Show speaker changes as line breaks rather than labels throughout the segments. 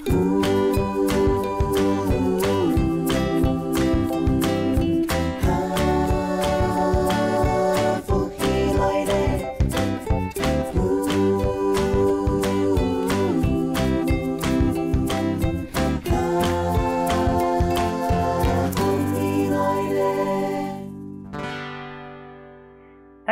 大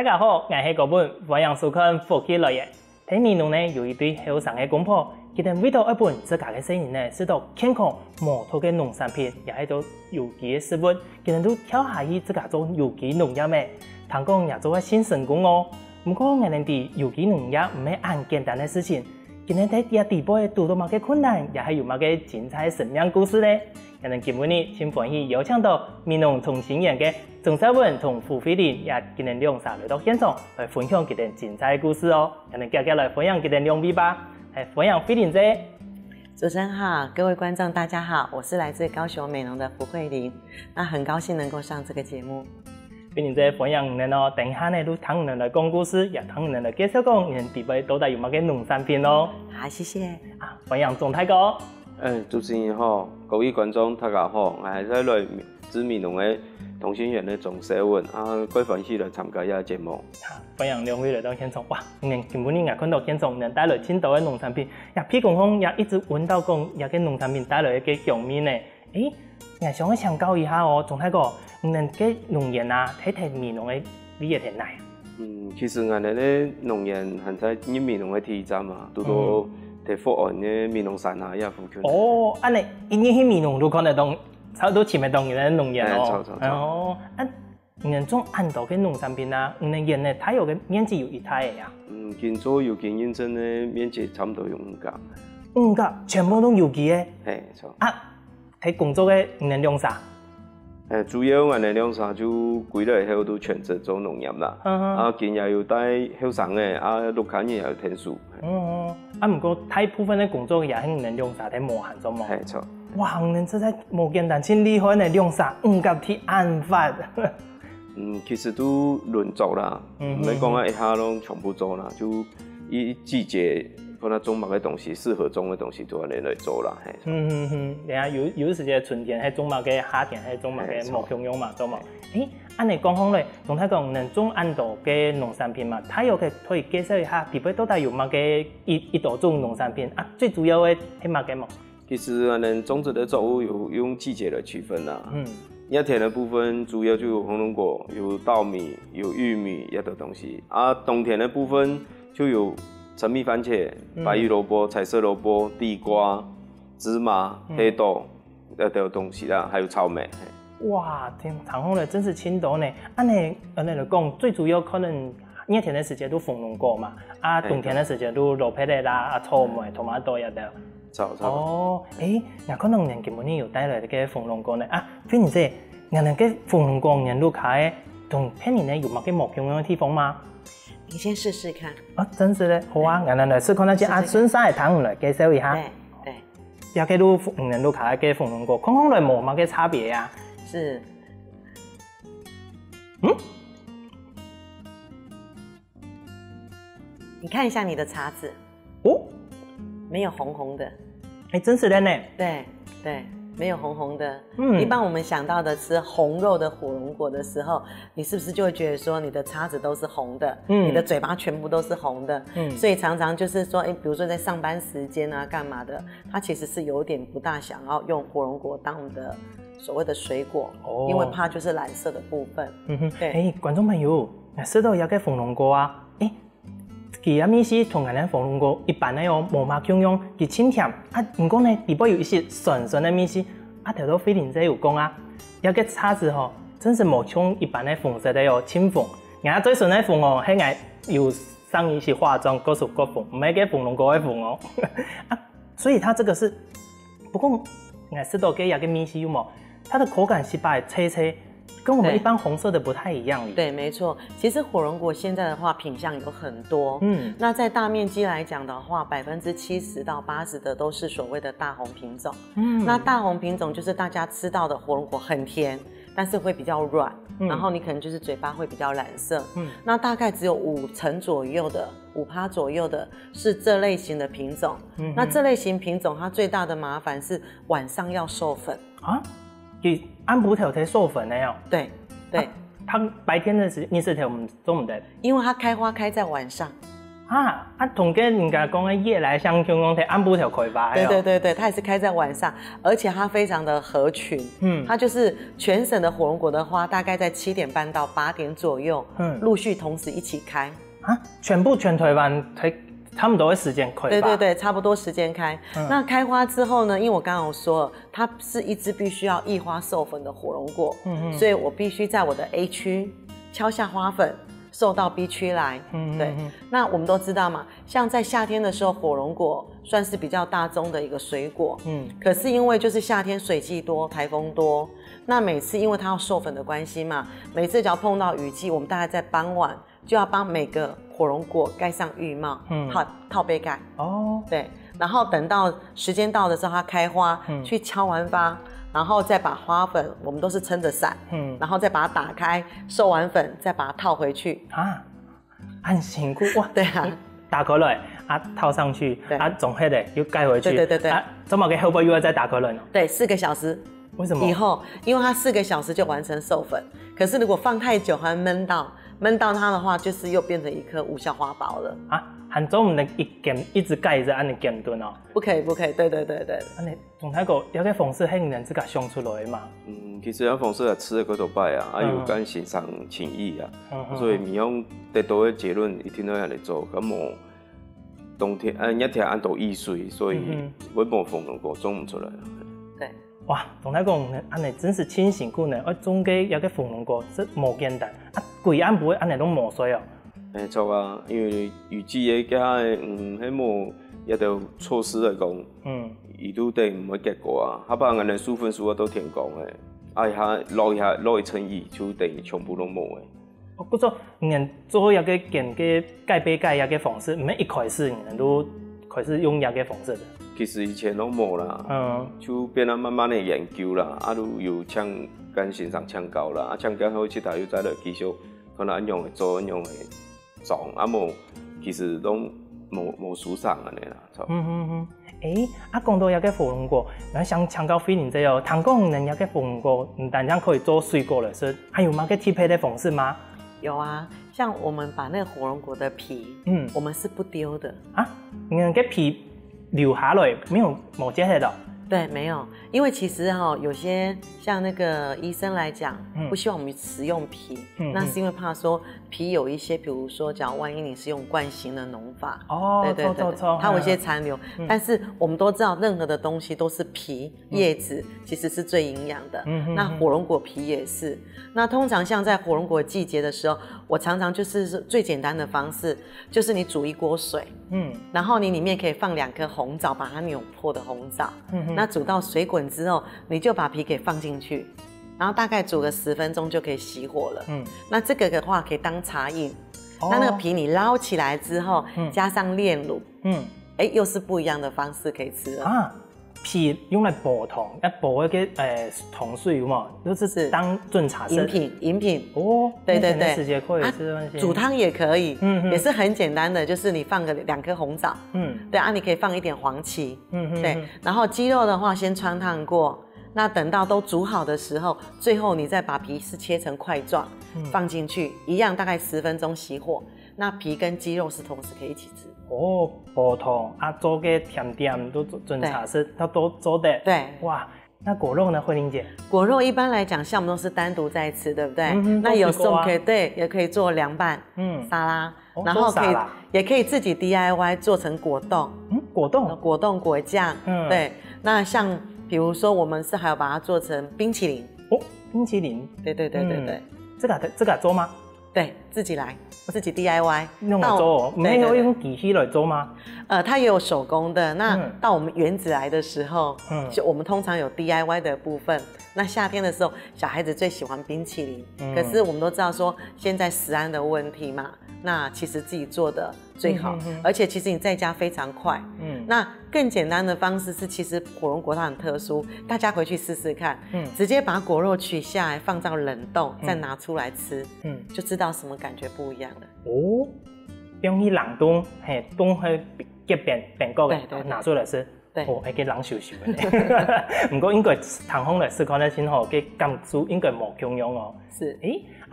家好，我是高本，欢迎收看福气乐园。睇面路呢有一对后生的公婆，佢哋为到一本自家嘅生意呢，使到健康无毒嘅农产品，也系做有机嘅食物，佢哋都跳下去自家做有机农业嘅，听讲也做一新成功哦。不过我哋啲有机农业唔系咁简单嘅事情，佢哋喺啲地步遇到乜嘅困难，也系有乜嘅精彩生命故事咧。我哋今日先欢喜邀请到面农同心园嘅郑少文同胡慧玲也今日两煞来到现场来分享佢哋精彩嘅故事哦。我哋今日来分享佢哋两位吧，来分享慧玲姐。
主持人好，各位观众大家好，我是来自高雄美浓的胡慧玲，那很高兴能够上这个节目。
慧玲姐分享你咯，等下呢都听你来讲故事，也听你来介绍讲你地位到底有乜嘅农产品咯。
好，谢谢。
啊，分享钟太哥。
主持人好，各位观众大家好，我系在来自面农的同心园的钟少文啊，quite欢喜来参加呢个节目。
欢迎两位来到现场，哇！根本你也看到现场能带来青岛的农产品，也譬如讲也一直闻到讲也个农产品带来一个香味呢。也想请教一下哦，钟太哥，能个农业啊，睇面农的你也睇哪？
其实我哋咧农园还在面农的体站嘛，都到喺福安嘅面农山下也附近。
哦，安尼，因为喺面农都看得到，差不多前面当然农业哦。哦，能种很多嘅农产品啊，能园呢，它有个面积有一大嘅呀。
建筑有经验证嘅面积差唔多有5甲。
5甲，全部都有机嘅。
系错。
睇工作嘅能量啥？
主要我哋两啥就归来后都全职做农业啦。今日又带后生嘅，六间也有天数。不过
大部分嘅工作也係能量啥睇無限咗嘛。
係錯。
哇，你真係冇簡單，真厲害呢！量啥5甲鐵案法。
其實都輪做啦，唔係講一下攏全部做啦，就依季節。可能種乜嘅東西適合種嘅東西，都係嚟做啦，係。
你下有時嘅春天係種乜嘅，夏天係種乜嘅，冇共用嘛，做嘛。按你講講咧，總體講能種咁多嘅農產品嘛，睇有嘅可以介紹一下，地方到底有乜嘅一多種農產品啊？最主要嘅係乜嘅嘛？
其實我哋種植嘅作物有用季節嚟區分啦。夏天嘅部分主要就有紅龍果、有稻米、有玉米一啲東西，冬天嘅部分就有橙蜜番茄、白玉蘿蔔、彩色蘿蔔、地瓜、芝麻、黑豆一啲東西啦，還有草莓。
哇，聽講咧真是青島呢。按你嚟講，最主要可能夏天嘅時間都鳳龍果嘛，冬天嘅時間都蘿蔔咧啦、草莓、토마토一啲。哦，那可能人根本有帶來嘅鳳龍果呢。譬如即係人嘅鳳龍果人都開，同譬如呢有乜嘅冇共用嘅地方嗎？
你先試試看。
真是咧，好啊！我哋嚟試看下先。順晒糖嚟介紹一下。
對。
有幾多人都開嘅鳳龍果，看看來冇乜嘅差別啊？
是。你看一下你的叉子。沒有紅紅的。
真是的呢。
對。沒有紅紅的。一般我們想到的吃紅肉的火龍果的時候，你是不是就會覺得說你的叉子都是紅的，你的嘴巴全部都是紅的，所以常常就是說，比如說在上班時間啊，幹嘛的，它其實是有點不大想要用火龍果當的所謂的水果，因為怕就是藍色的部分。
對。觀眾朋友，食到有嘅火龍果啊，佢嘅味是同人哋火龍果一般咧有冇乜共用，佢清甜唔過呢，底部有一些酸酸嘅味是。條到慧玲姐有講有個叉子真是冇像一般嘅紅色的有清紅，人最順嘅紅係嗌有上一些化妝各屬各紅，唔係嘅鳳龍果嘅紅所以它這個是，不過我吃到嘅有個味是有冇，它的口感是把脆脆。跟我們一般紅色的不太一樣。
對，沒錯。其實火龍果現在的話品項有很多。那在大面積來講的話，70%到80%的都是所謂的大紅品種。那大紅品種就是大家吃到的火龍果很甜，但是會比較軟。然后你可能就是嘴巴会比较染色，那大概只有5%左右的5%左右的是这类型的品种，那这类型品种它最大的麻烦是晚上要授粉
啊，佢按补条授粉的哟，
对对。
它白天的时你是条做唔得，
因为它开花开在晚上。
同跟人家讲的夜来香讲讲，按补条开花。
对，它也是开在晚上，而且它非常的合群。它就是全省的火龙果的花，大概在7点半到8点左右，陆续同时一起开。
全台湾他们都会时间开吧？
对，差不多时间开。那开花之后呢？因为我刚刚有说了，它是一只必须要异花授粉的火龙果，所以我必须在我的 A 区敲下花粉，授到 B 区来。对。那我们都知道嘛，像在夏天的时候，火龙果算是比较大宗的一个水果。可是因为就是夏天水季多，台风多，那每次因为它要授粉的关系嘛，每次只要碰到雨季，我们大概在傍晚就要帮每个火龙果盖上浴帽，套杯盖。对，然后等到时间到的时候，它开花，去敲完花，然后再把花粉，我们都是撑着伞，然后再把它打开，授完粉，再把它套回去。
很辛苦哇！
对啊，
打开来套上去，总黑的又盖回去。
对，
这么个后边又要再打开来呢？
对，4个小时。
为什么？
以后，因为它4个小时就完成授粉，可是如果放太久，还闷到它的话，就是又变成一颗无效花苞了。
很总唔能一直盖着，按你减吨哦。
不可以，对。
按你总太个有个方式，很能自己想出来嘛。
其实有方式来吃的嗰度摆有跟欣赏情谊所以米用得到的结论一定都要来做，咁冇冬天一条按到易水，所以我冇风能果种唔出来。
对。
哇，总太讲，安尼真是清醒过呢，种个有个火龙果，这冇简单，贵安不会安尼拢冇水哦。
错啊，因为雨季嘅加迄冇一条措施来讲，伊都得唔会结果他把人的数分数都填讲诶，落一层雨就等于全部都冇诶。
不过人做一个盖杯盖一个方式，唔系一开始人都开始用一个方式的。
其实以前都冇啦，就变得慢慢的研究啦，都有跟欣赏抢高啦，抢高后其他又再来继续，可能按样会做，按样会种，冇，其实都冇输上安尼啦。
讲到一个火龙果，那像抢高飞林这样，谈讲人家个火龙果，唔单单可以做水果了，是还有吗？个匹配的方式吗？
有啊，像我们把那个火龙果的皮，我们是不丢的
你个皮留下来没这些的？
对，没有，因为其实有些像那个医生来讲，不希望我们食用皮，那是因为怕说皮有一些，比如说，假如万一你是用惯性的农法，对，它有一些残留。但是我们都知道，任何的东西都是皮、叶子，其实是最营养的。那火龙果皮也是。那通常像在火龙果季节的时候，我常常就是最简单的方式，就是你煮一锅水，然后你里面可以放2颗红枣，把它扭破的红枣，那煮到水滚之后，你就把皮给放进去，然后大概煮个10分钟就可以熄火了。那这个的话可以当茶饮。那个皮你捞起来之后，加上炼乳，又是不一样的方式可以吃了。
皮用来煲汤，煲一个糖水有冇？就是当炖茶色。
饮品对，
直接可以吃东西。
煮汤也可以，也是很简单的，就是你放个2颗红枣，对你可以放一点黄芪，对，然后鸡肉的话先汆烫过，那等到都煮好的时候，最后你再把皮是切成块状，放进去，一样大概10分钟熄火，那皮跟鸡肉是同时可以一起吃。
煲汤做个甜点都炖茶色，它都做的。对，哇，那果肉呢，慧玲姐？
果肉一般来讲，像我们都是单独在吃，对不对？那有时候也可以做凉拌，沙拉，然后也可以自己 DIY 做成果冻，
果冻
果酱，对。那像比如说我们是还有把它做成冰淇淋，
冰淇淋，
对，
这个做吗？
对，自己来，自己 DIY。
用来做，没有用机器来做吗？
它也有手工的。那到我们园子来的时候，就我们通常有 DIY 的部分。那夏天的时候，小孩子最喜欢冰淇淋，可是我们都知道说现在食安的问题嘛，那其实自己做的最好，而且其实你在家非常快。那更简单的方式是，其实火龙果它很特殊，大家回去试试看，直接把果肉取下来放到冷冻，再拿出来吃，就知道什么感觉不一样了。
哦，用去冷冻，嘿，冻去结变果的，拿出来吃。哦，会给人受受的。不过应该糖烘来试看咧，先好，给感受应该无共用哦。
是，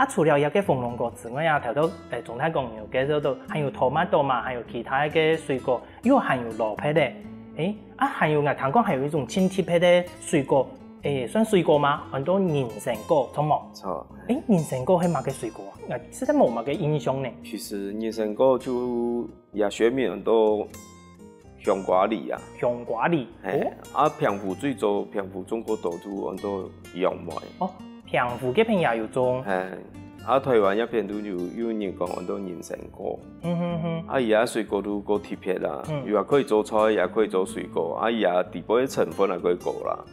除了要给火龙果之外啊，头都总体讲有给这都还有토마토嘛，还有其他嘅水果，又含有萝卜的。还有糖讲还有一种青铁皮的水果，算水果吗？很多人参果，错冇？
错。
人参果係乜嘅水果啊？實在冇乜嘅印象呢。
其實人參果就也學名很多。香瓜梨啊，
香瓜梨，
澎湖最早，澎湖中國島都很多用賣。
哦，澎湖嗰邊也有種。
台灣一邊都有人講很多人參果。而家水果都夠特別啦，又可以做菜，也可以做水果。而家底部嘅成分也可以夠啦。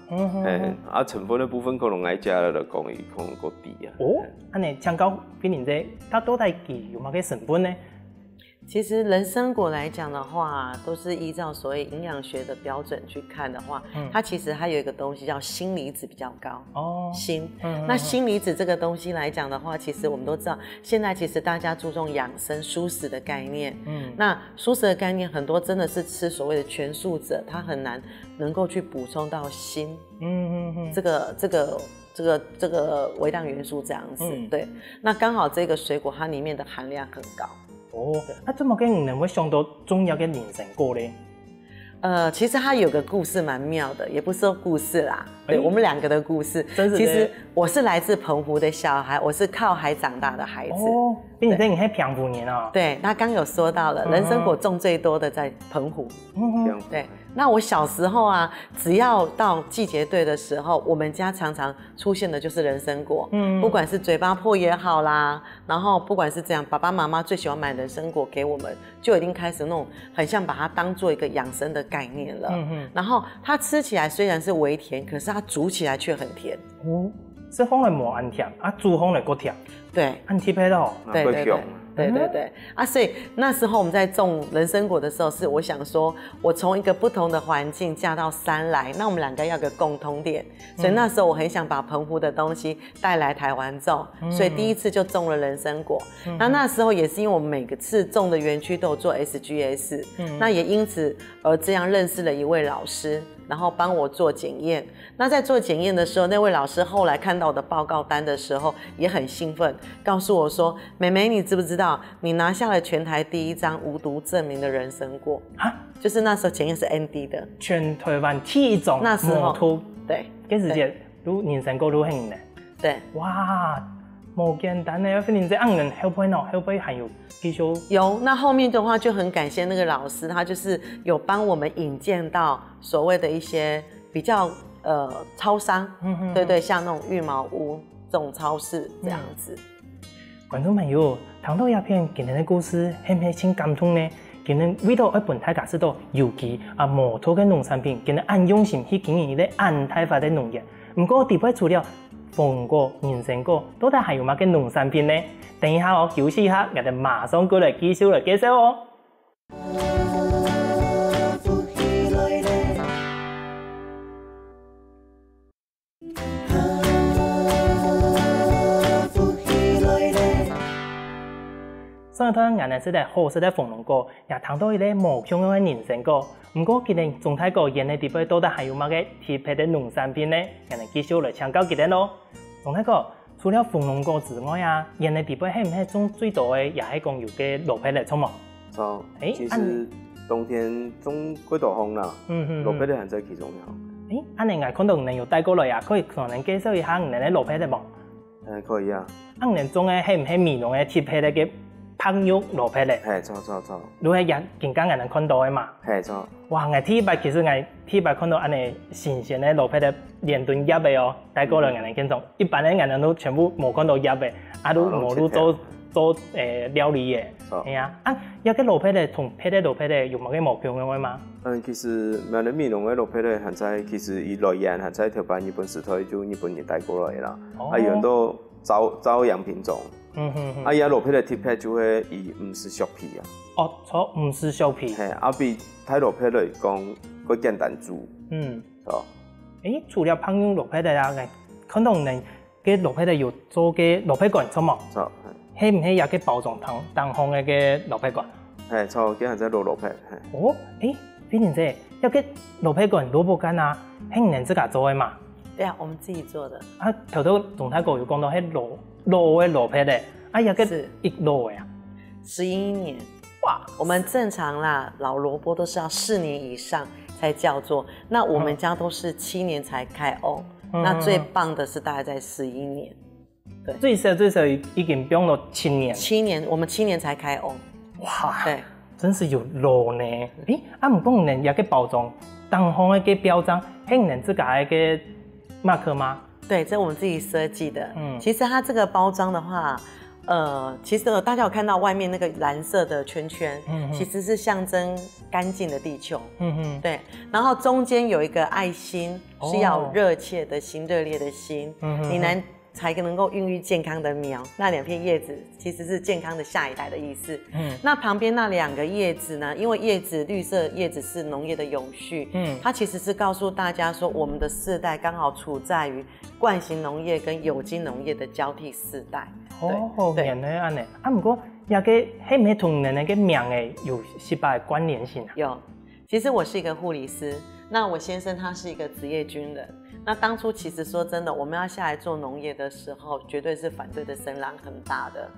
成分嘅部分可能愛加了講伊可能夠低啊。
哦，安尼香蕉俾人哋，它到底有乜嘅成分呢？
其實人參果來講的話，都是依照所謂營養學的標準去看的話，它其實它有一個東西叫鋅離子比較高。鋅。那鋅離子這個東西來講的話，其實我們都知道，現在其實大家注重養生蔬食的概念。那蔬食的概念很多真的是吃所謂的全素者，他很難能夠去補充到鋅。這個微量元素這樣子。對。那剛好這個水果它裡面的含量很高。
怎麼嘅人會想到中藥嘅人參果呢？
其實它有個故事蠻妙的，也不是說故事啦，對我們兩個的故事。其實我是來自澎湖的小孩，我是靠海長大的孩子。
並且你喺澎湖人啊？
對，那剛有說到了，人參果種最多的在澎湖。對，那我小時候啊，只要到季節對的時候，我們家常常出現的就是人參果。不管是嘴巴破也好啦，然後不管是這樣，爸爸媽媽最喜歡買人參果給我們，就已經開始那種很像把它當做一個養生的概念了。然後它吃起來雖然是微甜，可是它煮起來卻很甜。
是烘來冇安甜，煮烘來夠甜。
對，
很特別咯。
對。所以那時候我們在種人參果的時候，是我想說，我從一個不同的環境嫁到山來，那我們兩個要有個共通點，所以那時候我很想把澎湖的東西帶來台灣種，所以第一次就種了人參果。那時候也是因為我們每個次種的園區都有做 SGS，那也因此而這樣認識了一位老師，然後幫我做檢驗。那在做檢驗的時候，那位老師後來看到我的報告單的時候也很興奮，告訴我說：妹妹，你知不知道你拿下了全台第一張無毒證明的人參果？就是那時候檢驗是 ND 的，
全台灣第一種
那時候
對，嗰時節都人參果都興嘅。
對，
哇，冇簡單咧，反正這樣人後背還有繼續
有。那後面的話就很感謝那個老師，他就是有幫我們引薦到所謂的一些比較超商，對，像那種羽毛屋這種超市這樣子。
觀眾朋友，聽到一篇今日嘅故事，係唔係真感動呢？今日為到一本大家知道，尤其無毒嘅農產品，今日按用心去經營啲按太法嘅農業。不過地位除了火龍果、人參果，到底還有乜嘅農產品呢？等一下我休息一下，我哋馬上過來繼續來介紹哦。上一趟我哋食得好食的火龍果，也談到一啲無共用嘅人參果。不過今日總體個人嘅地位到底還有乜嘅特別嘅農產品呢？我哋繼續來請教佢哋咯。總體個除了火龍果之外啊，人嘅地位係唔係種最多嘅，也係講有嘅蘿蔔嚟種嘛？
其實冬天種幾多紅啦，蘿蔔咧係在其中嘅。
安尼我看到你有帶過來啊，可以同人介紹一下你嘅蘿蔔嚟冇？
可以啊。
你種嘅係唔係美濃嘅特別嘅香肉蘿蔔咧？
錯。
你係人更加能看到嘅嘛？
錯。
哇！我第一擺其實我第一擺看到安尼新鮮嘅蘿蔔咧，連頓葉嘅哦，帶過來我哋見種。一般嘅我哋都全部冇看到葉嘅，都冇都做料理嘅。係啊，有啲蘿蔔咧同別的蘿蔔咧有冇嘅無共用嘅嘛？
其實萬人美濃嘅蘿蔔咧，現在其實伊來源現在條版日本時代就日本人帶過來啦，有很多朝陽品種。啊，伊啊落皮的贴片就会以唔是削皮啊。
哦，错，唔是削皮。
嘿，啊比太落皮来讲，佮简单煮。哦。
除了烹用落皮的啊，可能呢，个落皮的有做个落皮罐，错冇？
错。
係唔係有個包裝當紅嘅個落皮罐？
係錯，今日在落皮。
哦，菲林姐，有個落皮罐、蘿蔔乾啊，係你哋自家做的嘛？
对啊，我們自己做的。
啊，頭頭總太哥有講到係蘿嘅落皮的，啊，有個一蘿嘅啊
，11年。哇，我們正常啦，老蘿蔔都是要4年以上才叫做，那我們家都是7年才開瓮，那最棒的是大概在11年。對，
最少已經用了7年。
7年，我們7年才開瓮。
哇，
對，
真是有蘿呢。唔講人有個包裝，當紅嘅個標章，係你哋自家嘅個 mark 嗎？
對，這我們自己設計的。其實它這個包裝的話，其實大家有看到外面那個藍色的圈圈，其實是象徵乾淨的地球。對，然後中間有一個愛心，是要熱切的心，熱烈的心。你才能夠孕育健康的苗，那2片葉子其實是健康的下一代的意思。那旁邊那2個葉子呢？因為葉子綠色葉子是農業的永續，它其實是告訴大家說，我們的世代剛好處在於慣行農業跟有機農業的交替世代。
原來安尼。啊，不過也個係咪同你那個名誒有失敗的關聯性啊？
有，其實我是一個護理師，那我先生他是一個職業軍人。那當初其實說真的，我們要下來做農業的時候，絕對是反對的聲浪很大的。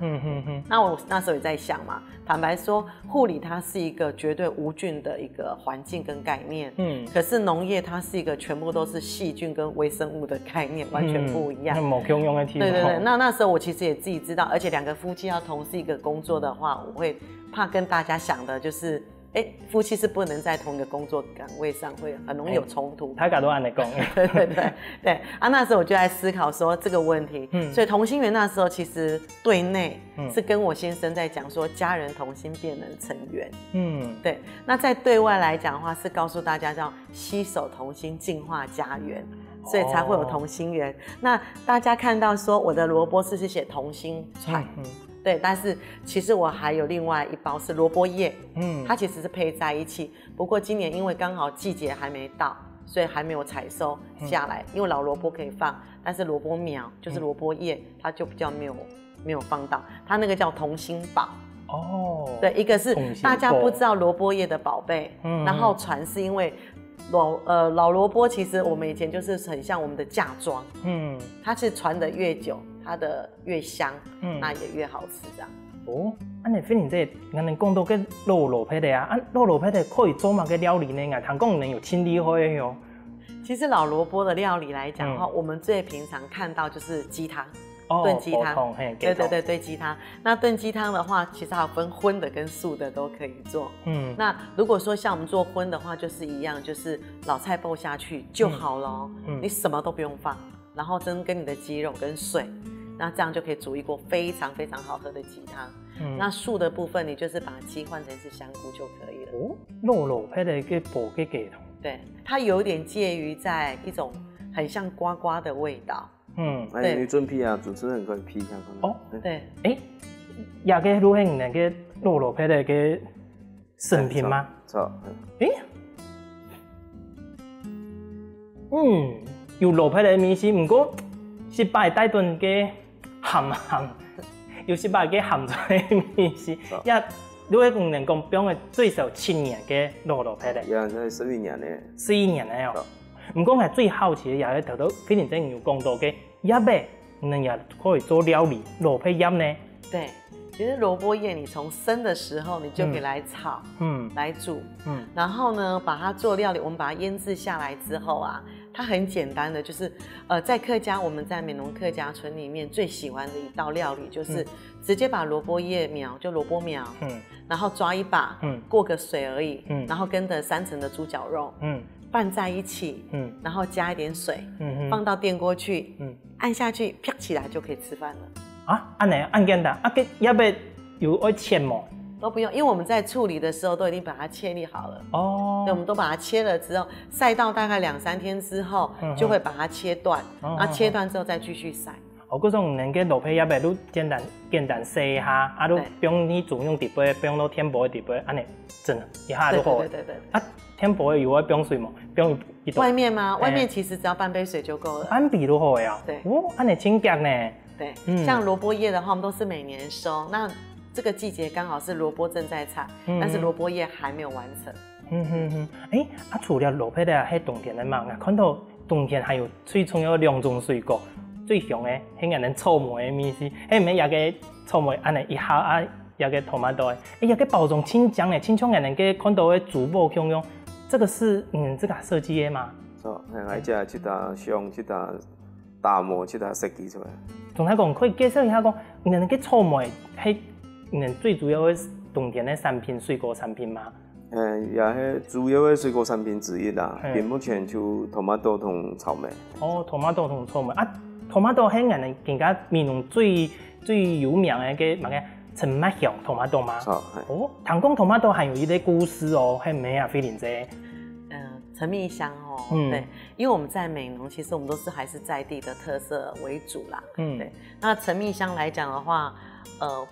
那我那時候也在想嘛，坦白說，護理它是一個絕對無菌的一個環境跟概念。可是農業它是一個全部都是細菌跟微生物的概念，完全不一樣。對對對，那時候我其實也自己知道，而且2個夫妻要同事一個工作的話，我會怕跟大家想的就是。夫妻是不能在同一個工作崗位上，會很容易有衝突。
大家都按你講。
對啊，那時候我就在思考說這個問題。所以同心圓那時候其實對內是跟我先生在講說家人同心便能成圓。對。那在對外來講的話，是告訴大家叫攜手同心淨化家園，所以才會有同心圓。那大家看到說我的蘿蔔是寫同心串。對，但是其實我還有另外一包是蘿蔔葉，它其實是配在一起。不過今年因為剛好季節還沒到，所以還沒有採收下來。因為老蘿蔔可以放，但是蘿蔔苗就是蘿蔔葉，它就比較沒有放到。它那個叫同心寶。對，一個是大家不知道蘿蔔葉的寶貝，然後傳是因為老蘿蔔其實我們以前就是很像我們的嫁妝，它是傳得越久。它的越香，那也越好吃這樣。
你菲林姐，我哋講到個蘿蔔的啊，蘿蔔的可以做乜嘅料理呢？我聽講你有清理開喲。
其實老蘿蔔的料理來講的話，我們最平常看到就是雞湯，燉雞湯。對，燉雞湯。那燉雞湯的話，其實還有分葷的跟素的都可以做。那如果說像我們做葷的話，就是一樣，就是老菜爆下去就好了，你什麼都不用放，然後蒸跟你的雞肉跟水。那這樣就可以煮一鍋非常非常好喝的雞湯。那素的部分，你就是把雞換成是香菇就可以了。
蘿蔔的個煲嘅雞湯，
對，它有點介於在一種很像呱呱的味道。
對，你準批啊，主持人可以批一下。
對，
也個如係那個蘿蔔的個生品嗎？
錯。
有蘿蔔的米線，不過失敗帶頓嘅。鹹，有時把個鹹菜米線，也如果講能講標嘅最少7年嘅蘿蔔咧，
也係11年咧
，11年咧哦。唔講係最好奇嘅，也係頭到菲林姐有講到嘅葉咧，你也可以做料理蘿蔔葉呢。
對，其實蘿蔔葉你從生的時候你就可以來炒，來煮，然後呢把它做料理，我們把它醃製下來之後啊。它很簡單的，就是在客家，我們在美濃客家村裡面最喜歡的一道料理，就是直接把蘿蔔葉苗，就蘿蔔苗，然後抓一把，過個水而已，然後跟着3層的豬腳肉，拌在一起，然後加一點水，放到電鍋去，按下去，啪起來就可以吃飯了。
啊，按簡單，要不有愛切嗎？
都不用，因為我們在處理的時候都已經把它切粒好了。對，我們都把它切了之後，曬到大概2-3天之後，就會把它切斷。切斷之後再繼續曬。
嗰種能嘅落配也袂都簡單洗一下，啊都不用你重用地杯，不用到添薄的地杯，安尼真的一下就好。
对。
啊，添薄的有要不用水吗？不用一
外面吗？外面其實只要半杯水就夠了。
半杯都好呀。
對。
哦，安尼清潔呢？
对，像蘿蔔葉的話，我們都是每年收。那這個季節剛好是蘿蔔正在採，但是蘿蔔葉還沒有完成。
除了蘿蔔的喺冬天的嘛，我看到冬天還有最重要兩種水果。最香的，係人哋草莓的意思，係唔係有個草莓安尼一下啊，有個토마토的，有個包裝清香的，清香人哋個看到的珠寶香香，這個是自家設計的嗎？
錯，係只即搭香，即搭大模，即搭設計出來。
仲係講可以介紹一下講，人哋個草莓係人最主要的冬天的產品，水果產品嗎？
也係主要的水果產品之一啦。邊目前就토마토同草莓。哦，
토마토同草莓啊。토마토係人哋更加面濃最有名嘅個乜嘅陳麥香토마토嘛？哦，聽講토마토還有一個故事哦，係咩啊？菲林姐？
陳蜜香哦，對，因為我們在美濃，其實我們都是還是在地的特色為主啦。對。那陳蜜香來講的話，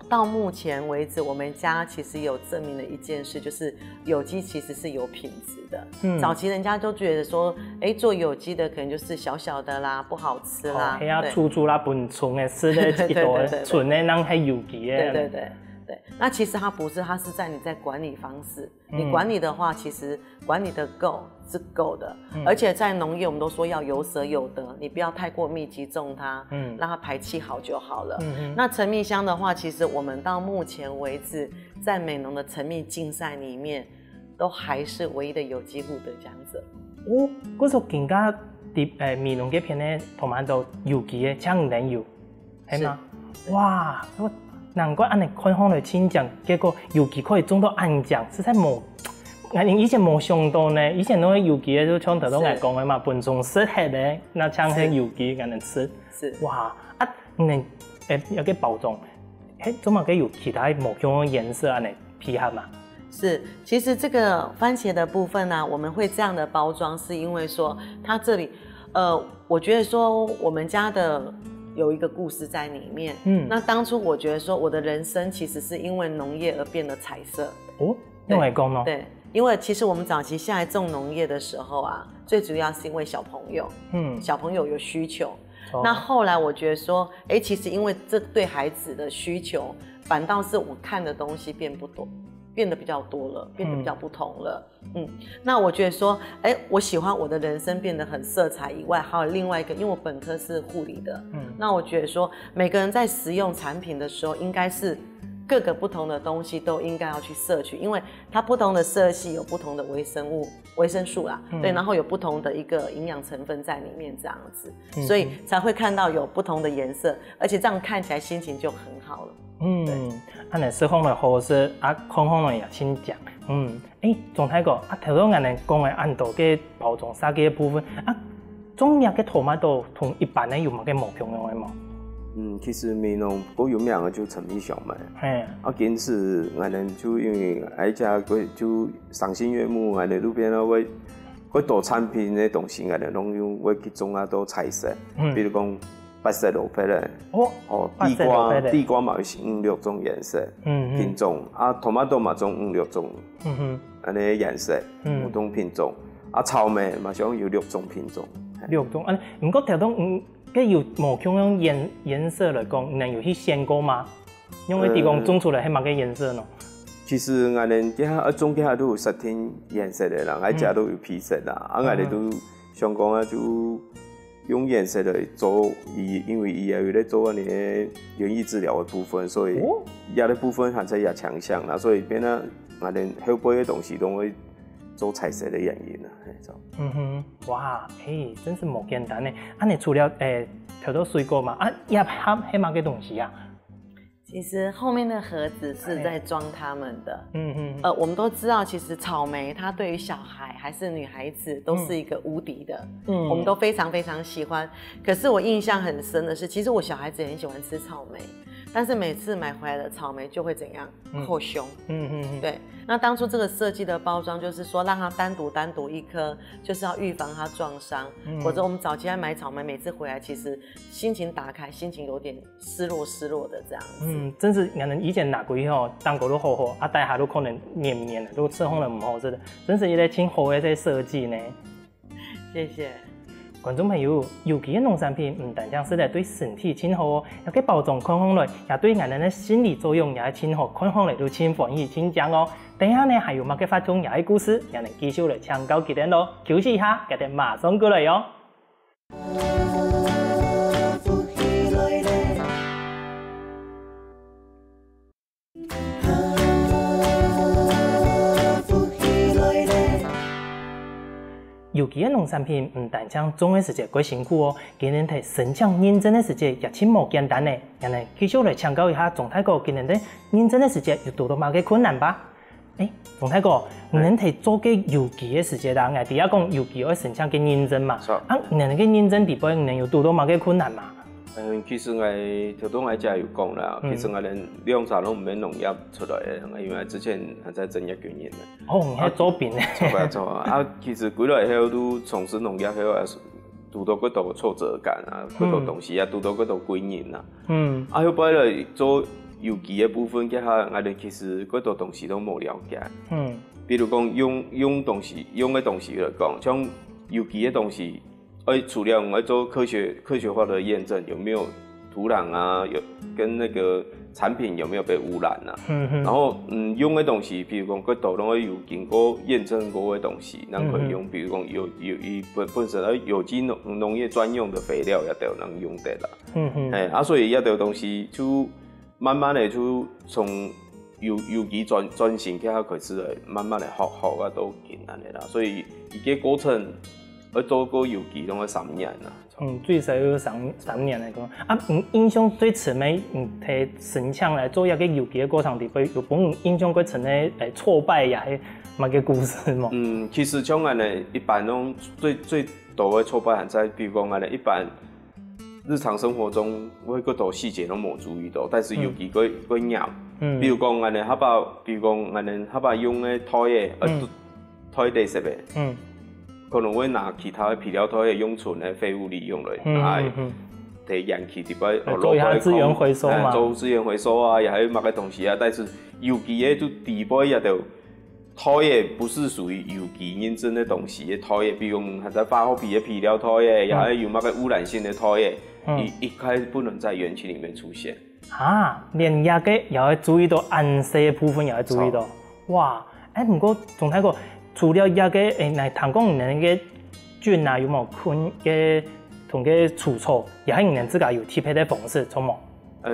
到目前為止，我們家其實有證明的一件事，就是有機其實是有品質的。早期人家都覺得說，做有機的可能就是小小的啦，不好吃啦。
係啊，粗啦，本純的吃的一朵純的，那係有機的。
對，那其實它不是，它是在你在管理方式。你管理的話，其實管理的夠是夠的。而且在農業，我們都說要有捨有得，你不要太過密集種它，讓它排氣好就好了。那陳蜜香的話，其實我們到目前為止，在美濃的陳蜜競賽裡面，都還是唯一的有機獲得獎者。
哦，嗰時候更加美濃嗰邊咧，토마토有機嘅，搶人有，係嗎？哇！難怪安尼看好嚟清獎，結果有機可以種到安獎，實在冇，以前冇想到呢。以前都有機嘅，就像頭先我講嘅嘛，本種適合嘅，那搶係有機咁樣吃。
是
哇！有個包裝，怎麼有其他冇用嘅顏色安尼配合嘛？
是，其實這個番茄的部分呢、啊，我們會這樣的包裝，是因為說它這裡，我覺得說我們家的。有一個故事在裡面。那當初我覺得說，我的人生其實是因為農業而變得彩色。
哦，因為講咯。對，
因為其實我們早期下來種農業的時候啊，最主要是因為小朋友，小朋友有需求。那後來我覺得說，其實因為這對孩子的需求，反倒是我看的東西變得比較多了，變得比較不同了。那我覺得說，我喜歡我的人生變得很色彩以外，還有另外一個，因為我本科是護理的，那我覺得說，每個人在食用產品的時候，應該是各個不同的東西都應該要去攝取，因為它不同的色系有不同的維生素啦，對，然後有不同的一個營養成分在裡面，這樣子，所以才會看到有不同的顏色，而且這樣看起來心情就很好了。
安尼食方嚟好食，啊，看方嚟也清醬。仲睇過啊，頭先我哋講嘅按度嘅包裝設計嘅部分，啊，中藥嘅토마토同一般嘅有乜嘅唔同嘅冇？
其實美濃嗰有名嘅就陳蜜香嘛。今次我哋就因為喺家佢就賞心悅目，我哋路邊啊會多產品嘅東西，我哋攏用會去種啊多彩色，比如講。白色蘿蔔咧，地瓜嘛是5-6種顏色品種，토마토嘛種5-6種，安尼顏色唔同品種，草莓嘛想有6種品種。
6種，唔過條東有無同樣顏色來講，能有去選過嗎？因為地講種出來係乜嘅顏色呢？
其實我哋家種家都有實天顏色嘅啦，我家都有配色啦，我哋都想講就。用顏色來做，因為伊也有在做你的園藝治療的部分，所以亞的部分還是也強項啦，所以變得我哋後背的東西都會做彩色的原因啦。
哇，真是冇簡單呢。你除了條到水果嘛，也還乜嘅東西啊？
其實後面的盒子是在裝他們的。我們都知道，其實草莓它對於小孩還是女孩子都是一個無敵的。我們都非常非常喜歡。可是我印象很深的是，其實我小孩子也很喜歡吃草莓。但是每次买回来的草莓就会怎样扣胸。对。那当初这个设计的包装就是说，让它单独一颗，就是要预防它撞伤。否则我们早期在买草莓，每次回来其实心情打开，心情有点失落的这样子。
真是让人以前拿过以后，当过都好好，啊，大家都可能黏黏的，都吃红了唔好吃的，真是一个挺好的这设计呢。
谢谢。
观众朋友，有机的农产品唔单止是对身体挺好哦，也给包装看起来，也对人的心理作用也挺好，看起来都挺欢喜、挺正哦。等下呢，还有乜嘅发通，也係故事，讓人繼續嚟搶救佢哋咯。休息一下，佢哋馬上過嚟喲。有機嘅農產品唔單將種嘅時節過辛苦哦，佢哋睇生產認證嘅時節也真冇簡單呢。讓人繼續嚟搶救一下總太哥，佢哋睇認證嘅時節有多乜嘅困難吧？總太哥，你哋睇做嘅有機嘅時節啦，我哋而家講有機要生產嘅認證嘛，你哋嘅認證地步，你哋有多乜嘅困難嘛？
其實我頭先我只有講啦，其實我哋兩啥都唔免農業出來嘅，因為之前還在正業經營嘅。
哦，你做邊咧？
做啊！其實幾來後都從事農業後啊，遇到幾多挫折感啊，幾多東西啊，遇到幾多貴人啊。後擺來做有機嘅部分，佢下我哋其實幾多東西都冇了解。比如講用嘅東西嚟講，像有機嘅東西。除了我們做科學化的驗證，有沒有土壤啊？有跟那個產品有沒有被污染啊？然後用的東西，比如講佢都攏有經過驗證過的東西，咱可以用。比如講本身有機農業專用的肥料也都能用得啦。所以一條東西就慢慢的就從有機轉型，佢開始來慢慢的學啊都緊安尼啦。所以一個過程。我做過有機攏要3年啦。
最少要三年嚟講。啊，印象最深嘅，睇生產嚟做一個有機嘅過程地，有幫印象過深嘅挫敗也係乜嘅故事嘛？
其實像我哋一般攏最多嘅挫敗係在，比如講我哋一般日常生活中，我個多細節都冇注意到，但是有機個驗。比如講我哋下巴用嘅拖嘢，拖地設備。可能會拿其他的皮料都用存的廢物利用來，提燃氣啲擺，
做一下資源回收嘛，
做資源回收啊，也還有乜個東西啊。但是有機嘅就地擺也就，拖嘢不是屬於有機認證的東西嘅拖嘢，比如還在化學皮嘅皮料拖嘢，也還有乜個污染性的拖嘢，一開始不能在園區裡面出現。
連也個也要注意到安全嘅部分也要注意到。哇，不過總睇過。除了一個嚟談講你哋嘅菌啊，有冇菌嘅同嘅除臭，也係你哋自家有適配嘅方式做冇？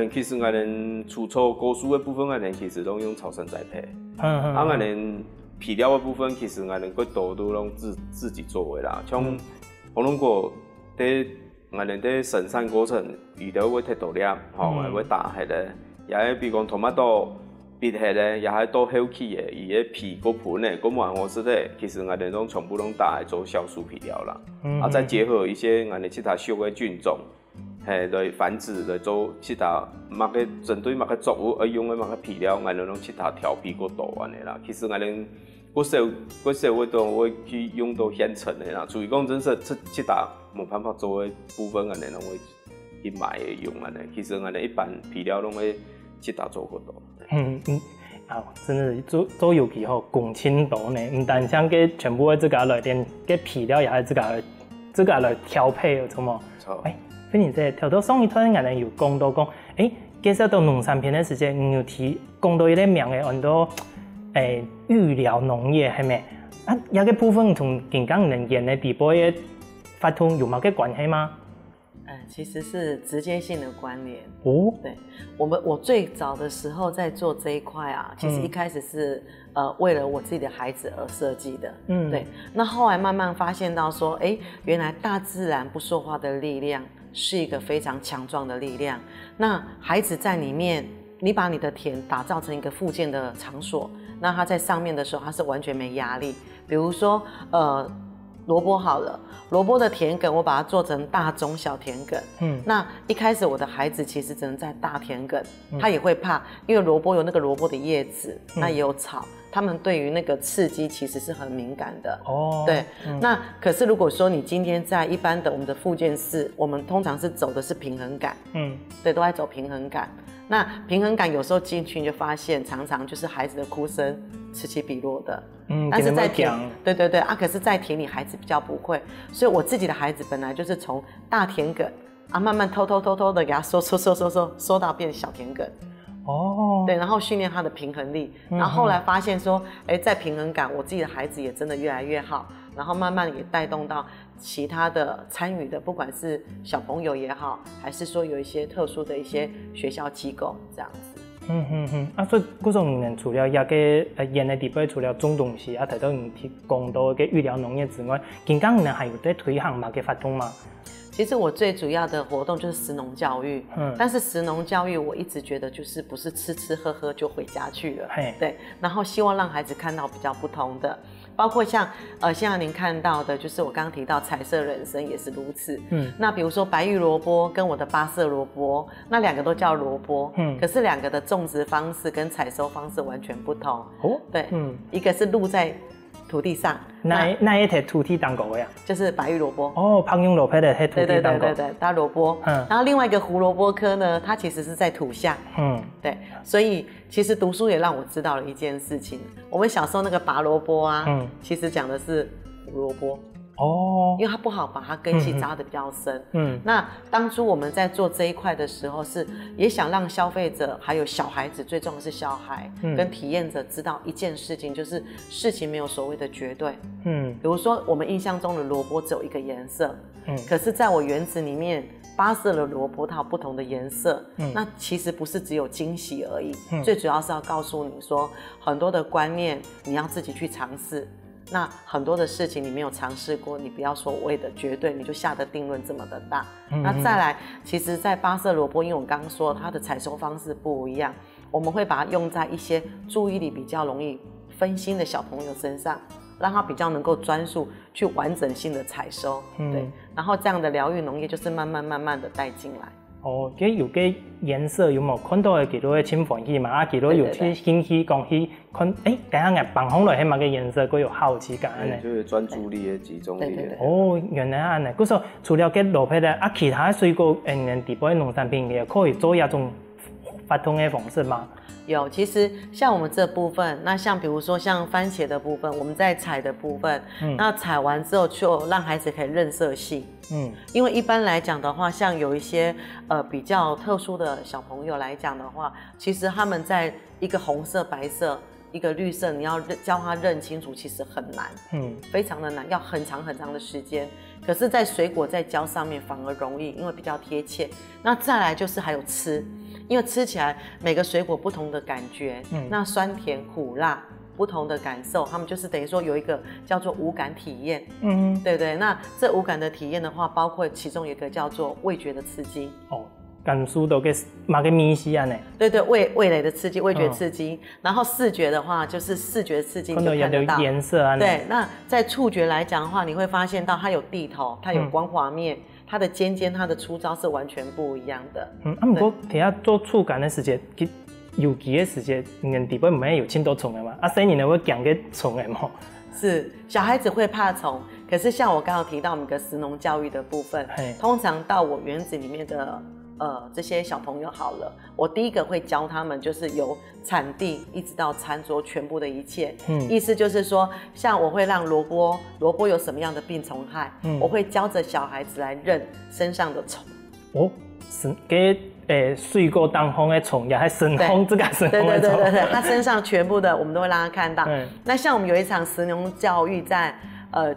其實我哋除臭果樹嘅部分，我哋其實都用草生栽培。我哋皮料嘅部分，其實我哋個多都攏自己做嘅啦。像紅龍果喺我哋喺生產過程遇到會太多粒，會打係咧，也係比如講 tomato。別係咧，也係多好氣嘅，而且皮個盤咧，咁話我覺得其實我哋都全部都打嚟做酵素皮料啦，再結合一些我哋其他小嘅菌種，來繁殖來做其他乜嘅針對乜嘅作物而用嘅乜嘅皮料，我哋用其他調皮個多安尼啦。其實我哋嗰時會都會去用到現成嘅啦，除非講真係其他冇辦法做嘅部分，我哋都會去買嘅用安尼。其實我哋一般皮料都會其他做個多。
真係做有機吼，共青島呢，唔單將嘅全部嘅自家來，連嘅皮料也係自家來調配，錯冇？錯。飛年姐，頭到上一段我哋有講到講，介紹到農產品嘅時節，你有講到一啲名嘅很多預療農業係咪？有個部分同健康能源嘅地步嘅發通有冇嘅關係嗎？
其實是直接性的關聯
哦。
對，我最早的時候在做這一塊啊，其實一開始是為了我自己的孩子而設計的。對。那後來慢慢發現到說，原來大自然不說話的力量是一個非常強壯的力量。那孩子在裡面，你把你的田打造成一個復健的場所，那他在上面的時候，他是完全沒壓力。比如說萝卜好了，萝卜的田埂我把它做成大、中、小田埂。那一开始我的孩子其实只能在大田埂，他也会怕，因为萝卜有那个萝卜的叶子，那也有草，他们对于那个刺激其实是很敏感的。对。那可是如果说你今天在一般的我们的复健室，我们通常是走的是平衡感。对，都在走平衡感。那平衡感有时候进去你就发现，常常就是孩子的哭声此起彼落的。但是在田，对啊，可是在田里孩子比较不会，所以我自己的孩子本来就是从大田埂啊，慢慢偷偷的给他缩到变小田埂。对，然后训练他的平衡力，然后后来发现说，在平衡感，我自己的孩子也真的越来越好，然后慢慢也带动到其他的参与的，不管是小朋友也好，还是说有一些特殊的一些学校机构这样子。
所以嗰種人除了一個人嘅地方，除了種東西啊，提到唔提講到嘅育療農業之外，近港人還有在推行乜嘅活動嗎？
其實我最主要的活動就是食農教育，但是食農教育我一直覺得就是不是吃吃喝喝就回家去了，對，然後希望讓孩子看到比較不同的。包括像現在您看到的，就是我剛剛提到彩色人參也是如此。那比如說白玉蘿蔔跟我的八色蘿蔔，那兩個都叫蘿蔔，可是兩個的種植方式跟採收方式完全不同。對，一個是露在土地上，
那一條土地當狗呀，
就是白玉蘿蔔。
烹用蘿蔔的係土地當狗。
對，大蘿蔔。然後另外一個胡蘿蔔科呢，它其實是在土下。對，所以其實讀書也讓我知道了一件事情，我們小時候那個拔蘿蔔啊，其實講的是胡蘿蔔。因為它不好把它根系扎得比較深。那當初我們在做這一塊的時候，是也想讓消費者還有小孩子，最重要的是小孩跟體驗者知道一件事情，就是事情沒有所謂的絕對。比如說我們印象中的蘿蔔只有一個顏色，可是在我園子裡面8色的蘿蔔它有不同的顏色，那其實不是只有驚喜而已，最主要是要告訴你說很多的觀念你要自己去嘗試。那很多的事情你沒有嘗試過，你不要所謂的絕對，你就下的定論這麼的大。那再來，其實在8色蘿蔔，因為我剛剛說它的採收方式不一樣，我們會把它用在一些注意力比較容易分心的小朋友身上，讓他比較能夠專注去完整性的採收。對，然後這樣的療癒農業就是慢慢的帶進來。
佢有個顏色有冇看到嘅幾多嘅情況去嘛？幾多有去興趣講去看？等下眼放空來係乜嘅顏色，佢有好奇感呢？
就是專注力嘅集中力。
原來係呢。嗰時候除了嘅蘿蔔咧，其他水果地方嘅農產品也可以做一種發通嘅方式嗎？
有，其實像我們這部分，那像比如說像番茄的部分，我們在採的部分，那採完之後就讓孩子可以認色系。因為一般來講的話，像有一些比較特殊的小朋友來講的話，其實他們在一個紅色、白色、一個綠色，你要教他認清楚，其實很難，非常的難，要很長很長的時間。可是，在水果在教上面反而容易，因為比較貼切。那再來就是還有吃，因為吃起來每個水果不同的感覺，那酸甜苦辣不同的感受，他們就是等於說有一個叫做五感體驗，對不對？那這五感的體驗的話，包括其中有一個叫做味覺的刺激。
感受到嘅乜嘅味思啊？呢？對，
味蕾的刺激，味覺刺激。然後視覺的話，就是視覺刺激，你就看得到
顏色啊。
對，那在觸覺來講的話，你會發現到它有蒂頭，它有光滑面，它的尖尖，它的粗糙是完全不一樣的。
不過睇下做觸感嘅時間，有幾嘅時間，人地方唔係有青多蟲嘅嘛？細年會驚嘅蟲嘅嘛？
是，小孩子會怕蟲，可是像我剛剛提到我們個食農教育的部分，通常到我園子裡面的這些小朋友好了，我第一個會教他們就是由產地一直到餐桌全部的一切，意思就是說，像我會讓蘿蔔有什麼樣的病蟲害，我會教着小孩子來認身上的蟲。
是給水果當中的蟲，也係深空這個深空的蟲。
對，它身上全部的我們都會讓他看到。那像我們有一場食農教育在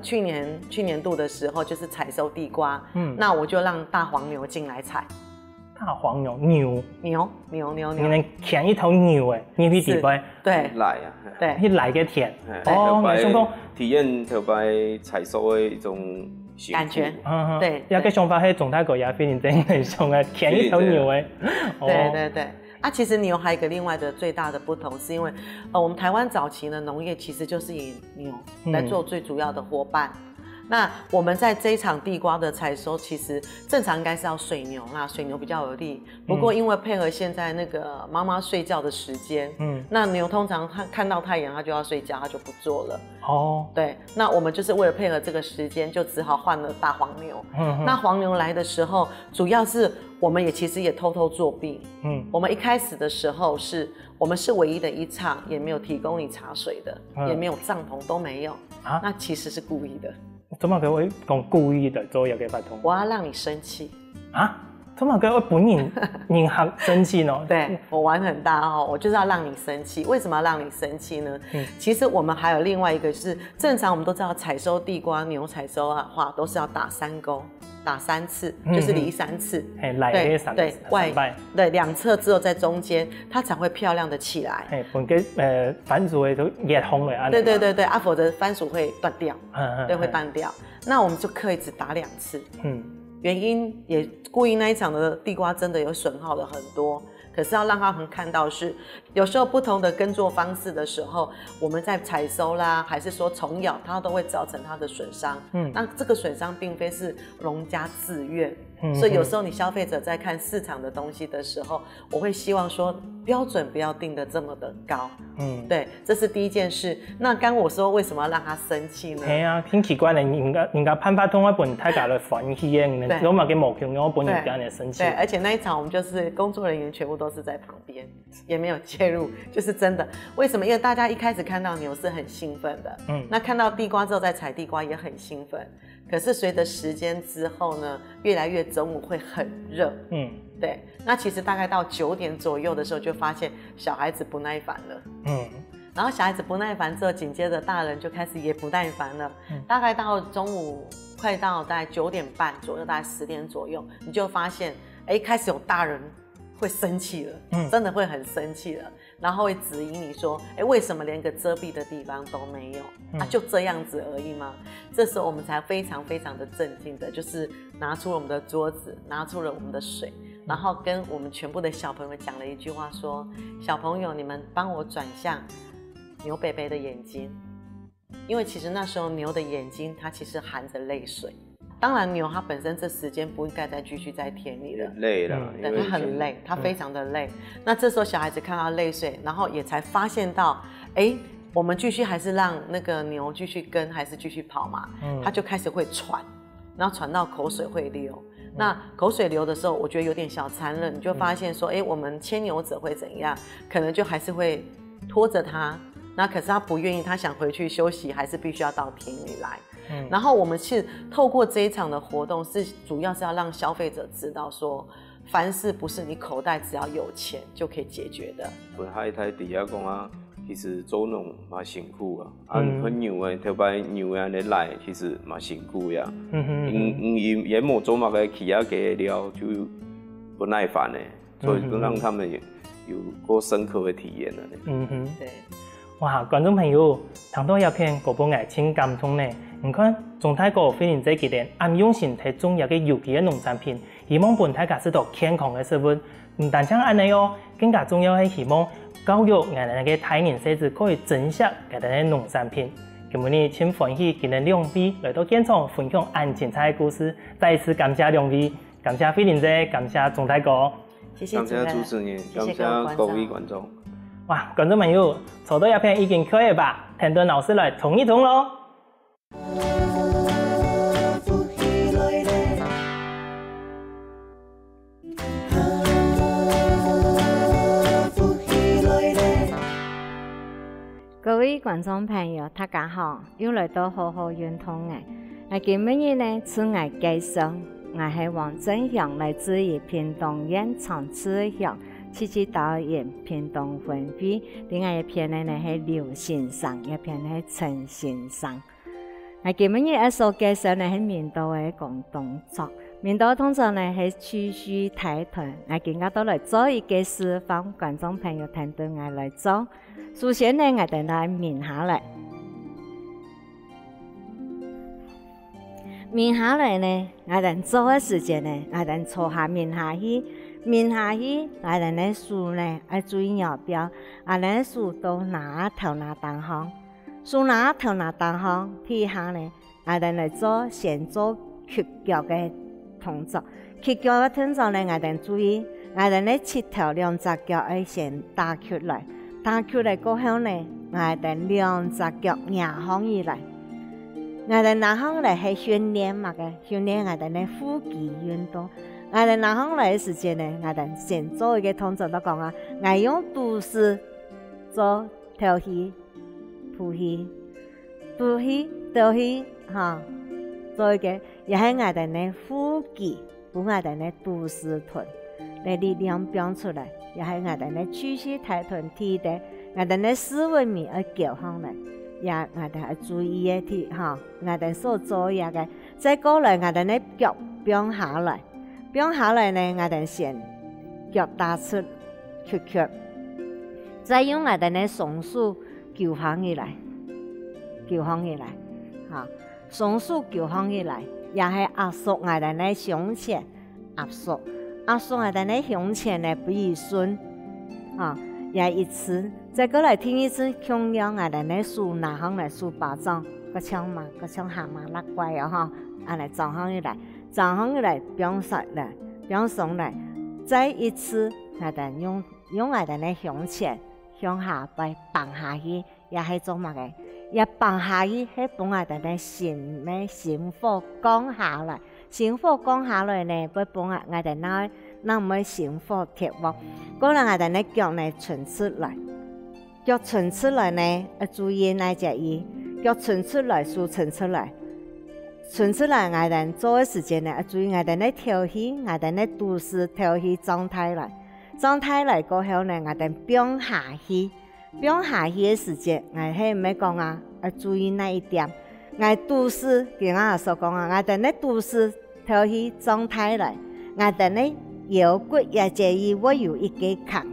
去年度的時候，就是採收地瓜，那我就讓大黃牛進來採。
大黃牛，
你
能牽一頭牛誒，你去地方？
對，
來啊，
對，
去來嘅田。
我想講體驗特別採收嘅一種
感覺。對，
一個想法係種太個也非常正嘅，想誒牽一頭牛誒。
對。其實牛還有一個另外的最大的不同，是因為我們台灣早期的農業其實就是以牛來做最主要的夥伴。那我们在这一场地瓜的采收，其实正常应该是要水牛啦，水牛比较有利。不过因为配合现在那个妈妈睡觉的时间，那牛通常看到太阳它就要睡觉，它就不做了。哦，对，那我们就是为了配合这个时间，就只好换了大黄牛。那黄牛来的时候，主要是我们其实也偷偷作弊。我们一开始的时候我们是唯一的一场也没有提供你茶水的，也没有帐篷都没有。那其实是故意的。
怎么佢會講故意的做一個法通？
我要讓你生氣
啊！怎麼佢會本人學生氣呢？
對，我玩很大哦，我就是要讓你生氣。為什麼要讓你生氣呢？其實我們還有另外一個是，正常我們都知道採收地瓜牛採收的話都是要打3溝。打3次，就是犁3次，
對，
對2側之後在中間，它才會漂亮的起來。
本個番薯會都熱紅了，
對，否則番薯會斷掉，對，會斷掉。那我們就刻意只打2次，原因也故意那一場的地瓜真的有損耗了很多。可是要让他们看到是，有时候不同的耕作方式的时候，我们在采收啦，还是说虫咬，它都会造成它的损伤。那这个损伤并非是农家自愿，所以有时候你消费者在看市场的东西的时候，我会希望说标准不要定得这么的高。对，这是第一件事。那刚我说为什么要让他生气呢？
系啊，挺奇怪的，人家潘发通我本太家的欢喜的，你们我嘛给毛球，我本人家的生气。
对，而且那一场我们就是工作人员全部都是在旁边，也没有介入，就是真的。为什么？因为大家一开始看到牛是很兴奋的，那看到地瓜之后再采地瓜也很兴奋。可是随着时间之后呢，越来越中午会很热，对。那其实大概到9点左右的时候，就发现小孩子不耐烦了，然后小孩子不耐烦之后，紧接着大人就开始也不耐烦了，大概到中午快到大概9点半左右，大概10点左右，你就发现，开始有大人会生气了，真的会很生气了，然后会质疑你说，为什么连个遮蔽的地方都没有？就这样子而已吗？这时候我们才非常非常的镇静的，就是拿出了我们的桌子，拿出了我们的水，然后跟我们全部的小朋友讲了一句话说，小朋友，你们帮我转向牛伯伯的眼睛，因为其实那时候牛的眼睛它其实含着泪水。当然牛它本身这时间不应该再继续在田里了，
累了，
对，它很累，它非常的累。那这时候小孩子看到泪水，然后也才发现到，我们继续还是让那个牛继续跟，还是继续跑嘛？它就开始会喘，然后喘到口水会流。那口水流的时候，我觉得有点小残忍，你就发现说，我们牵牛者会怎样？可能就还是会拖着它，那可是他不愿意，他想回去休息，还是必须要到田里来。然后我们是透过这一场的活动，是主要是要让消费者知道说，凡事不是你口袋只要有钱就可以解决的。
我海苔底下讲啊，其实做农嘛辛苦啊，很牛的，特别牛的安尼来，其实嘛辛苦呀。也冇做嘛个起亚给了就不耐烦呢，所以就让他们有过深刻的体验了呢。
对。
哇，观众朋友，听到一篇嗰本爱情感动呢。唔看，中泰国非常之激烈，按用心提供一個有機嘅農產品，希望本大家食到健康嘅食物。唔單止安尼哦，更加重要係希望教育我哋嘅大人細子可以珍惜佢哋嘅農產品。今日請歡喜今日兩位來到現場分享按精彩嘅故事，再一次感謝兩位，感謝非常之感謝中泰國，
謝謝
主持人，感謝各位觀眾。
哇，觀眾朋友，找到一篇已經可以吧？聽到老師來同一同咯。
各位觀眾朋友，大家好，又來到好好運動嘅。今日呢，是我介紹，我係黃正祥，來自於屏東縣長治鄉七七島縣屏東分會。另外一篇呢係劉先生，一篇係陳先生。今日一所介紹呢係面島嘅講動作，面島通常呢係處處睇團。今日都來做一個示範，觀眾朋友聽到我來做。首先呢，我哋來面下來，面下來呢，我哋做嘅時間呢，我哋坐下面下去，面下去，我哋呢樹呢，要注意搖標，我哋樹都拿頭拿單行，苏拿头拿单方第下呢，我哋嚟做先做屈腳嘅動作。屈腳嘅動作呢，我哋注意，我哋呢切頭兩隻腳要先打屈嚟，打屈嚟過後呢，我哋兩隻腳壓向而嚟。我哋拿向嚟係訓練嘛嘅，訓練我哋呢腹肌運動。我哋拿向嚟嘅時間呢，我哋先做一個動作都講啊，我用肚絲做頭戲。吐氣、吐氣、吐氣，哈，做一個，也係我哋呢腹肌，幫我哋呢肚絲臀嘅力量表出來，也係我哋呢屈膝抬臀提的，我哋呢四位面而腳上來，也我哋要注意嘅提，哈，我哋所做嘅嘅，再過來我哋呢腳變下來，變下來呢，我哋先腳打出屈曲，再用我哋呢雙手。翹起而來，翹起而來，嚇，雙手翹起而來，也係壓縮我哋呢胸前，壓縮我哋呢胸前呢不易順，啊，也一次，再過來聽一次，同樣我哋呢數拿行來數巴掌，個槍嘛，個槍下嘛拉怪哦哈，安嚟撞起來，撞起來變實來，變鬆來，再一次，我哋用我哋呢胸前。向下擺放下去，也係做乜嘅？也放下去，係幫我哋呢心火降下來，心火降下來呢，不幫我哋那麼心火貼喎。過來我哋呢腳呢伸出來，腳伸出來呢，注意那隻意，腳伸出來，手伸出來，伸出來我哋做嘅時間呢，注意我哋呢條氣，我哋呢肚絲條氣狀態來。狀態嚟過後呢，我哋變下去，變下去嘅時間，我係唔係講啊？要注意那一點，我肚絲，佢啱所講啊，我哋呢肚絲條氣狀態嚟，我哋呢腰骨也介意我有一個坎，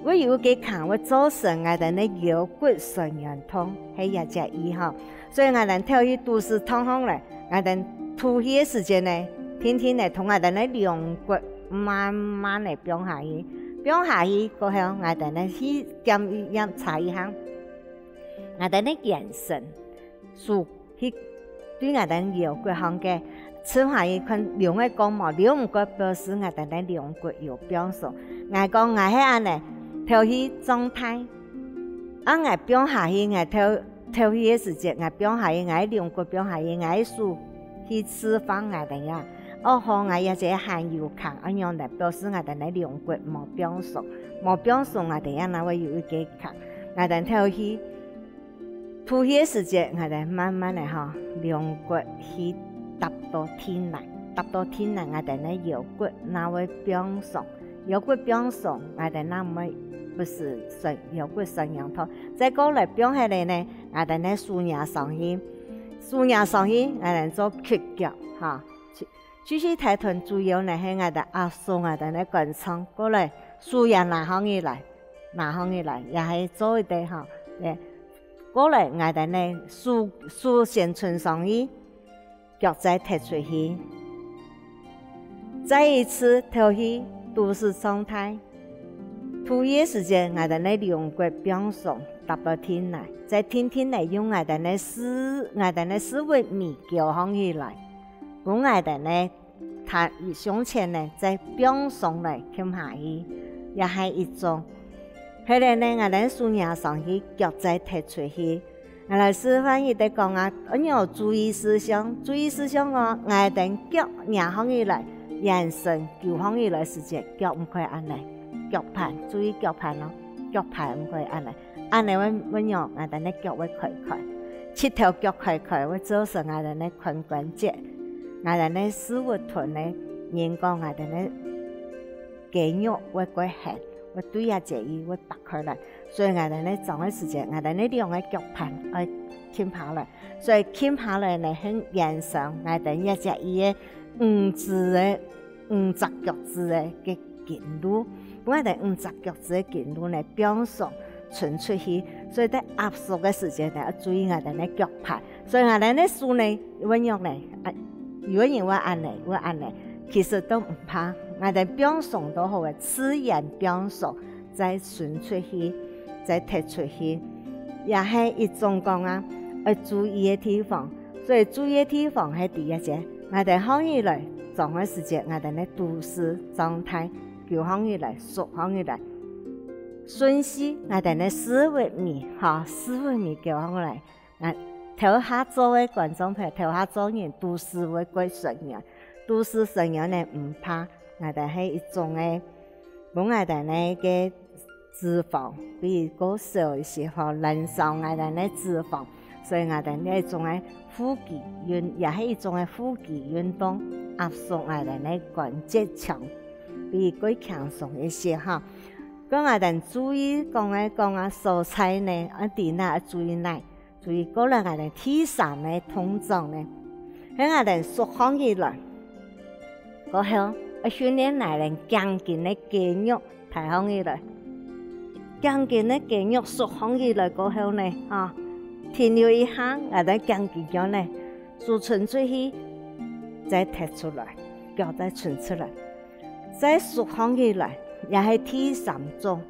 我有一個坎，我造成我哋呢腰骨酸軟痛，係也介意哈。所以我哋條氣肚絲痛痛嚟，我哋吐氣嘅時間呢，天天嚟同我哋呢兩骨慢慢嚟變下去。變下去過後，我哋呢去檢驗查一下，我哋呢眼神，數去對我哋腰骨行嘅，此下一看兩個光毛，兩個表示我哋呢兩骨有變數。我講我係安尼，調氣狀態，我變下去，我調氣嘅時間，我變下去，我兩骨變下去，我數去釋放我哋呀。哦，好，我也係含有抗一樣的，表示我哋呢兩骨冇變數，冇變數，我哋也那會有一個抗。我哋跳起，吐氣嘅時間，我哋慢慢嚟哈，兩骨去搭到天嚟，搭到天嚟，我哋呢腰骨那會變數，腰骨變數，我哋那會不是腰骨酸軟痛。再過來變起來呢，我哋呢數牙上去，數牙上去，我哋做屈腳哈。屈膝抬臀主要呢係我哋壓縮我哋呢關節過來，數牙拿向而來，拿向而來，也係做一啲哈，誒過來我哋呢數先存上去，腳再踢出去，再一次跳起，都是狀態。吐氣嘅時間，我哋呢兩骨變鬆，搭到天來，再天天嚟用我哋呢四位面腳向而來。本我哋呢，他胸前呢，在變鬆來傾下去，也係一種。後來呢，我哋數牙上去，腳再踢出去。我哋示範一啲講啊，有注意事項，注意事項哦。我哋腳壓向而來，眼神叫向而來時間，腳唔可以按嚟，腳盤注意腳盤咯，腳盤唔可以按嚟，按嚟我用我哋呢腳會開開，七條腳開開，會造成我哋呢髖關節。我哋呢四活臀呢，人講我哋呢肌肉會過限，會對下這意會拔開來，所以我哋呢撞嘅時間，我哋呢兩個腳盤會傾下來，所以傾下來呢很嚴重，我哋一隻意嘅五隻腳趾嘅筋路，我哋五隻腳趾嘅筋路呢變鬆傳出去，所以在壓縮嘅時間呢要注意我哋呢腳盤，所以我哋呢數呢運用呢。如果人話按嚟，其實都唔怕，我哋變鬆都好嘅，自然變鬆，再順出去，再踢出去，也係一種講啊，要注意嘅地方。所以注意嘅地方係第一隻，我哋可以嚟做嘅時節，我哋咧都市狀態，叫可以嚟，熟可以嚟，順序我哋咧思維面嚇，思維面叫可以嚟。頭下做嘅觀眾朋友，頭下做人都市會過成人，都市成人咧唔怕，我哋係一種嘅，本我哋咧嘅脂肪，比如過少時候燃燒我哋咧脂肪，所以我哋呢一種嘅呼吸運，也係一種嘅呼吸運動，壓縮我哋咧關節腔，比如過強鬆一些哈。咁我哋注意講啊蔬菜呢，一啲呢注意呢。注意嗰兩個人體上嘅動作呢，喺我哋縮放起來，嗰後訓練我哋強健嘅肌肉提放起來，強健嘅肌肉縮放起來嗰後呢，停留一下，我哋強健咗呢，縮伸出去，再踢出來，腳再伸出來，再縮放起來，也係體上種，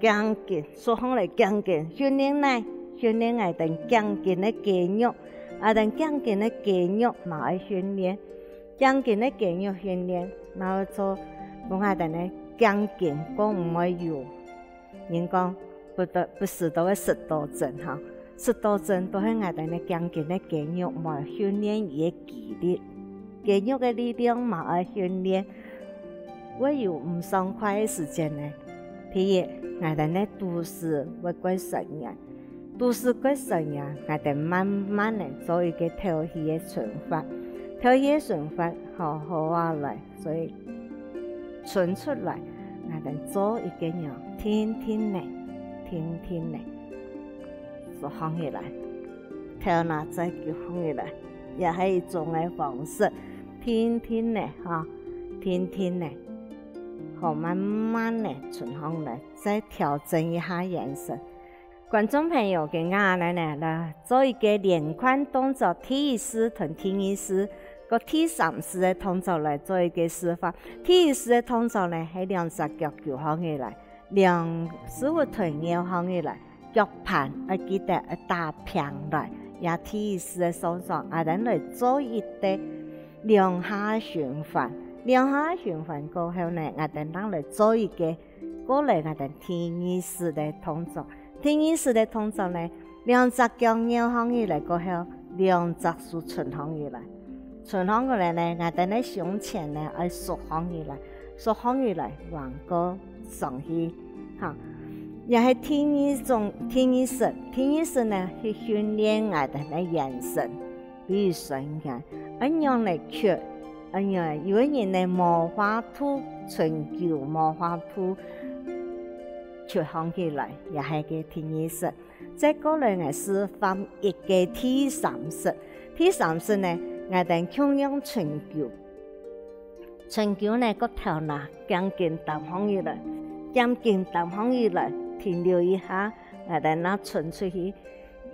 強健縮放嚟強健訓練呢。訓練我哋強健嘅肌肉，我哋強健嘅肌肉嘛去訓練，強健嘅肌肉訓練，然後做我哋咧強健講唔可以有，人講不是都係失多症嚇，失多症都係我哋咧強健嘅肌肉嘛訓練伊嘅肌力，肌肉嘅力量嘛去訓練，會有唔爽快嘅時間咧，譬如我哋咧都市會過成人。都市過成人，我哋慢慢嚟做一個調氣嘅循環，調氣嘅循環好好嚟，所以存出嚟，我哋做一個樣，天天嚟，就放起來，調嗱再叫放起來，也係一種嘅方式，天天嚟，好慢慢嚟存放嚟，再調整一下眼神。觀眾朋友嘅眼咧，做一個連貫動作，第一式同第二式，個第三式嘅動作嚟做一個示範。第一式嘅動作咧係兩隻腳翹放起來，兩隻腿腰放起來，腳盤要記得要打平來。也第一式嘅動作，我哋嚟做一個兩下循環，兩下循環過後咧，我哋嚟做一個過嚟我哋第二式嘅動作。第二式嘅動作呢，兩隻腳腰放起來過後，兩隻手存放起來，存放過來呢，我哋喺胸前呢要縮放起來，縮放起來往過上去，又係第二式呢去訓練我哋嘅眼神，比如雙眼，一樣嚟缺，一樣有人嚟無法度存久，無法度。出放起來，也係個第二式。再過來我示範一個第三式。第三式呢，我哋強用唇灸呢個頭嗱，強勁淡放起來，強勁淡放起來，停留一下，我哋拿唇出去。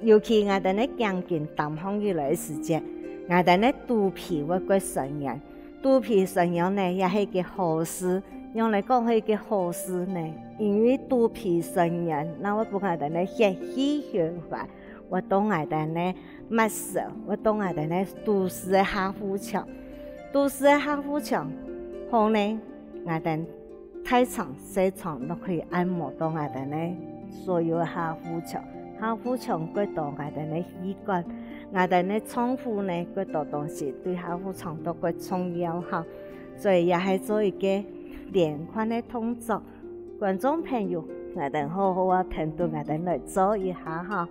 尤其我哋呢強勁淡放起來嘅時節，我哋呢肚皮會過成人，肚皮成人呢也係個好事。用嚟講係個好事呢，因為肚皮成人，那我幫我哋呢血氣循環，我當我哋呢乜事，我當我哋呢都市嘅下腹腔，都市嘅下腹腔，好呢，我哋太長細長都可以按摩到我哋呢所有下腹腔，下腹腔嗰度我哋呢器官，我哋呢倉庫呢嗰度東西對下腹腔都個重要哈，所以也係做一個連貫的動作，觀眾朋友，我哋好好啊，聽到我哋嚟做一下哈。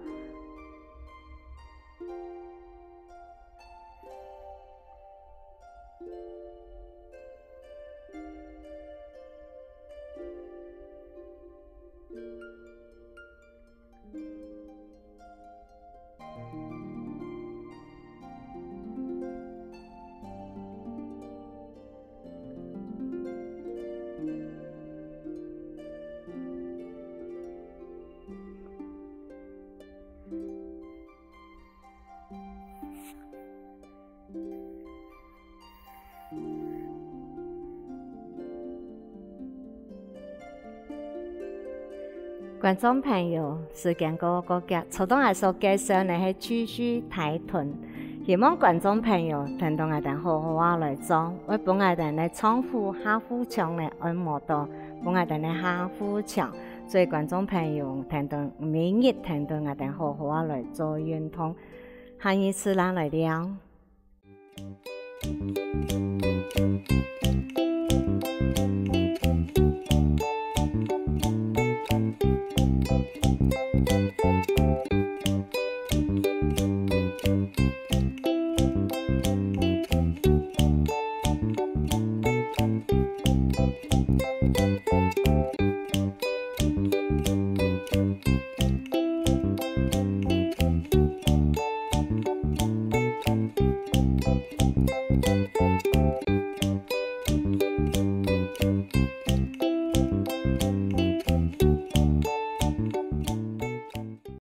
观众朋友，时间過急，初檔藝術介紹呢係繼續提臀，希望觀眾朋友聽到我哋好好話來做，為幫我哋呢倉庫下腹腔呢按摩到，幫我哋呢下腹腔，所以觀眾朋友聽到每日聽到我哋好好話來做運動，下一次咱來聊。